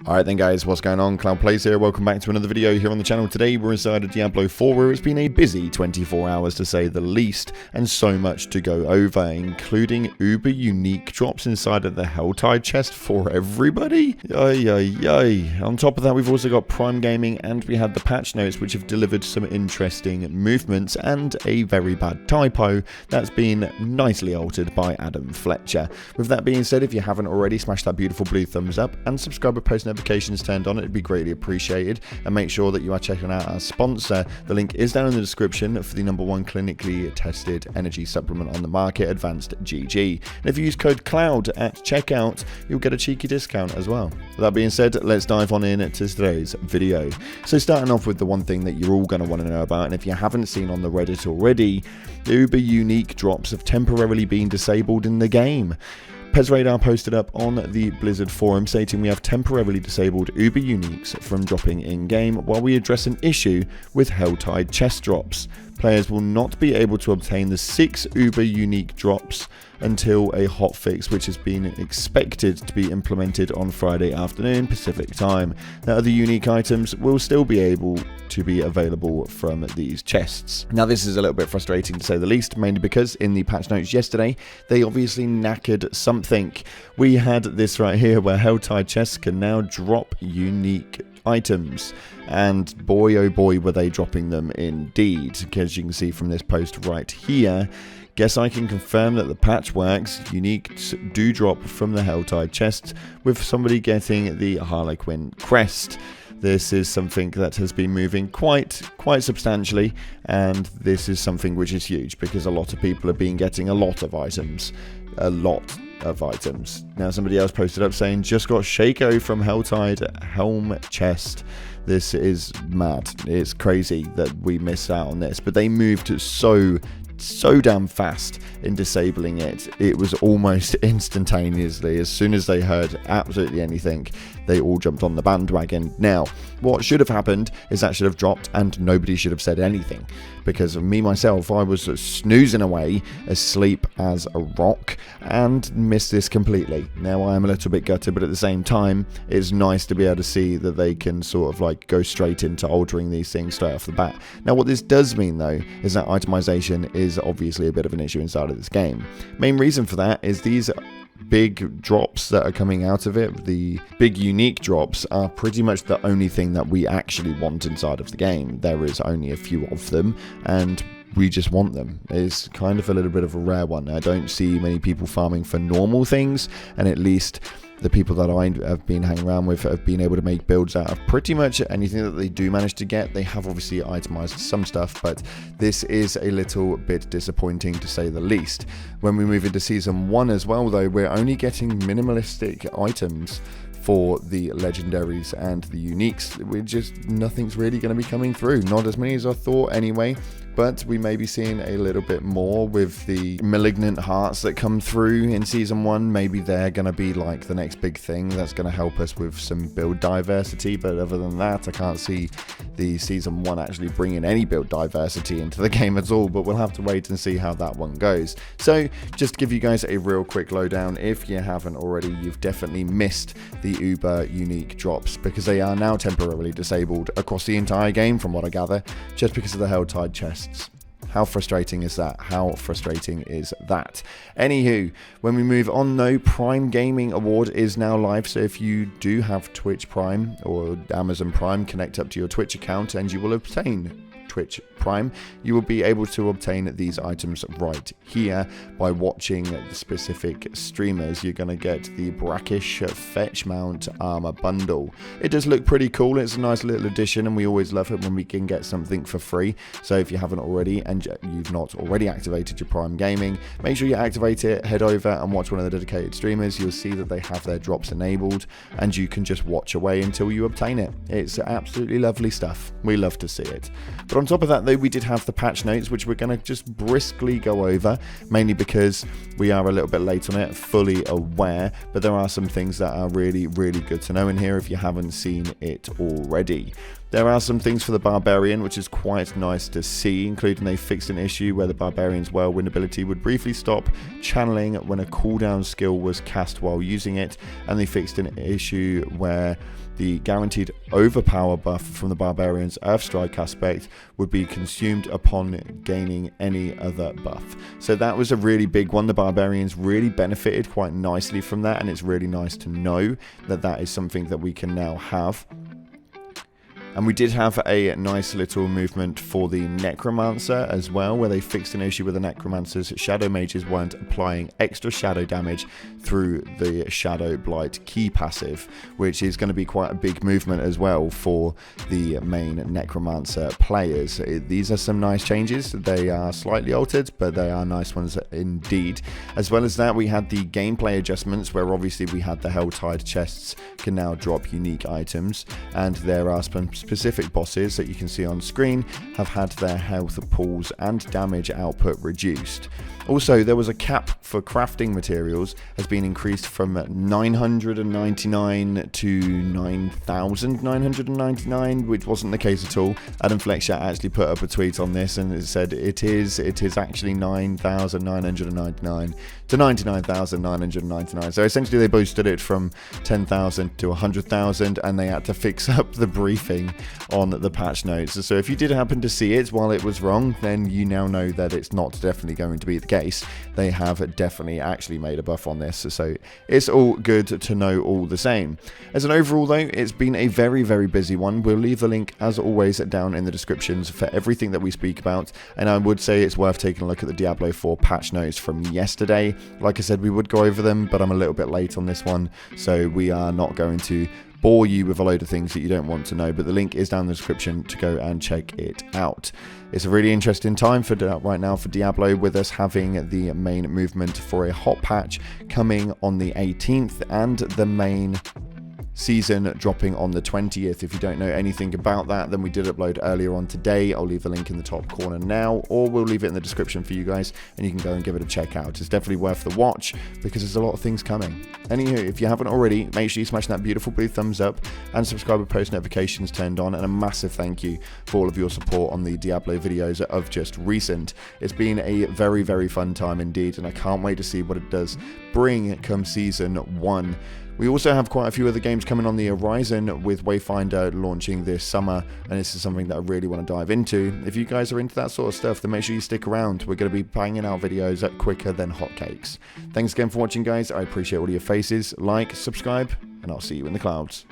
Alright then guys, what's going on? Cloud Plays here, welcome back to another video here on the channel. Today we're inside of Diablo 4 where it's been a busy 24 hours to say the least, and so much to go over, including uber unique drops inside of the Helltide chest for everybody. Yay. On top of that we've also got Prime Gaming, and we had the patch notes which have delivered some interesting movements and a very bad typo that's been nicely altered by Adam Fletcher. With that being said, if you haven't already, smash that beautiful blue thumbs up and subscribe with post notifications turned on. It'd be greatly appreciated, and make sure that you are checking out our sponsor. The link is down in the description for the #1 clinically tested energy supplement on the market, Advanced GG. And if you use code CLOUD at checkout, you'll get a cheeky discount as well. With that being said, let's dive on in to today's video. So starting off with the one thing that you're all going to want to know about, and if you haven't seen on the Reddit already, the uber unique drops have temporarily been disabled in the game. PezRadar posted up on the Blizzard forum stating we have temporarily disabled uber uniques from dropping in-game while we address an issue with Helltide chest drops. Players will not be able to obtain the 6 uber unique drops until a hotfix which has been expected to be implemented on Friday afternoon Pacific time. Now, other unique items will still be able to be available from these chests. Now, this is a little bit frustrating to say the least, mainly because in the patch notes yesterday they obviously knackered something. We had this right here where Helltide chests can now drop unique items, and boy oh boy were they dropping them indeed, as you can see from this post right here. Guess I can confirm that the patch works. Uniques do drop from the Helltide chest, with somebody getting the Harlequin crest. This is something that has been moving quite substantially, and this is something which is huge because a lot of people have been getting a lot of items. Now somebody else posted up saying just got Shaco from Helltide Helm chest. This is mad. It's crazy that we missed out on this, but they moved so damn fast in disabling it. It was almost instantaneously. As soon as they heard absolutely anything, they all jumped on the bandwagon. Now, what should have happened is that should have dropped and nobody should have said anything, because of me myself, I was snoozing away, asleep as a rock, and missed this completely. Now I am a little bit gutted, but at the same time it's nice to be able to see that they can sort of like go straight into altering these things straight off the bat. Now what this does mean though is that itemization is obviously a bit of an issue inside of this game. Main reason for that is these big drops that are coming out of it, the big unique drops, are pretty much the only thing that we actually want inside of the game. There is only a few of them and we just want them. It's kind of a little bit of a rare one. I don't see many people farming for normal things, and at least the people that I have been hanging around with have been able to make builds out of pretty much anything that they do manage to get. They have obviously itemized some stuff, but this is a little bit disappointing to say the least. When we move into Season 1 as well though, we're only getting minimalistic items for the legendaries and the uniques. Nothing's really going to be coming through. Not as many as I thought anyway, but we may be seeing a little bit more with the malignant hearts that come through in Season 1. Maybe they're going to be like the next big thing that's going to help us with some build diversity, but other than that I can't see the Season 1 actually bringing any build diversity into the game at all, but we'll have to wait and see how that one goes. So just to give you guys a real quick lowdown, if you haven't already, you've definitely missed the uber unique drops, because they are now temporarily disabled across the entire game from what I gather, just because of the Helltide chests. How frustrating is that? How frustrating is that? Anywho, when we move on though, Prime Gaming Award is now live, so if you do have Twitch Prime or Amazon Prime, connect up to your Twitch account and you will obtain Twitch Prime. You will be able to obtain these items right here by watching the specific streamers. You're going to get the Brackish Fetch Mount Armor Bundle. It does look pretty cool. It's a nice little addition, and we always love it when we can get something for free. So if you haven't already and you've not already activated your Prime Gaming, make sure you activate it, head over and watch one of the dedicated streamers. You'll see that they have their drops enabled and you can just watch away until you obtain it. It's absolutely lovely stuff. We love to see it. But on top of that though, we did have the patch notes, which we're going to just briskly go over, mainly because we are a little bit late on it, fully aware, but there are some things that are really good to know in here if you haven't seen it already. There are some things for the Barbarian, which is quite nice to see, including they fixed an issue where the Barbarian's whirlwind ability would briefly stop channeling when a cooldown skill was cast while using it, and they fixed an issue where the guaranteed overpower buff from the Barbarian's Earthstrike aspect would be consumed upon gaining any other buff. So that was a really big one. The Barbarians really benefited quite nicely from that, and it's really nice to know that that is something that we can now have. And we did have a nice little movement for the Necromancer as well, where they fixed an issue with the Necromancer's Shadow Mages weren't applying extra shadow damage through the Shadow Blight key passive, which is going to be quite a big movement as well for the main Necromancer players. These are some nice changes. They are slightly altered, but they are nice ones indeed. As well as that, we had the gameplay adjustments, where obviously we had the Helltide chests can now drop unique items, and there are some specific bosses that you can see on screen have had their health pools and damage output reduced. Also, there was a cap for crafting materials has been increased from 999 to 9,999, which wasn't the case at all. Adam Fletcher actually put up a tweet on this, and it said it is actually 9,999 to 99,999. So essentially they boosted it from 10,000 to 100,000, and they had to fix up the briefing on the patch notes. So if you did happen to see it while it was wrong, then you now know that it's not definitely going to be the case. They have definitely actually made a buff on this, so it's all good to know all the same. As an overall though, it's been a very, very busy one. We'll leave the link as always down in the descriptions for everything that we speak about, and I would say it's worth taking a look at the Diablo 4 patch notes from yesterday. Like I said, we would go over them, but I'm a little bit late on this one, so we are not going to bore you with a load of things that you don't want to know, but the link is down in the description to go and check it out. It's a really interesting time for right now for Diablo, with us having the main movement for a hot patch coming on the 18th and the main season dropping on the 20th. If you don't know anything about that, then we did upload earlier on today. I'll leave the link in the top corner now, or we'll leave it in the description for you guys, and you can go and give it a check out. It's definitely worth the watch because there's a lot of things coming. Anywho, if you haven't already, make sure you smash that beautiful blue thumbs up and subscribe with post notifications turned on, and a massive thank you for all of your support on the Diablo videos of just recent. It's been a very, very fun time indeed, and I can't wait to see what it does bring come season 1. We also have quite a few other games coming on the horizon, with Wayfinder launching this summer, and this is something that I really want to dive into. If you guys are into that sort of stuff, then make sure you stick around. We're going to be banging out videos quicker than hotcakes. Thanks again for watching, guys. I appreciate all your faces. Like, subscribe, and I'll see you in the clouds.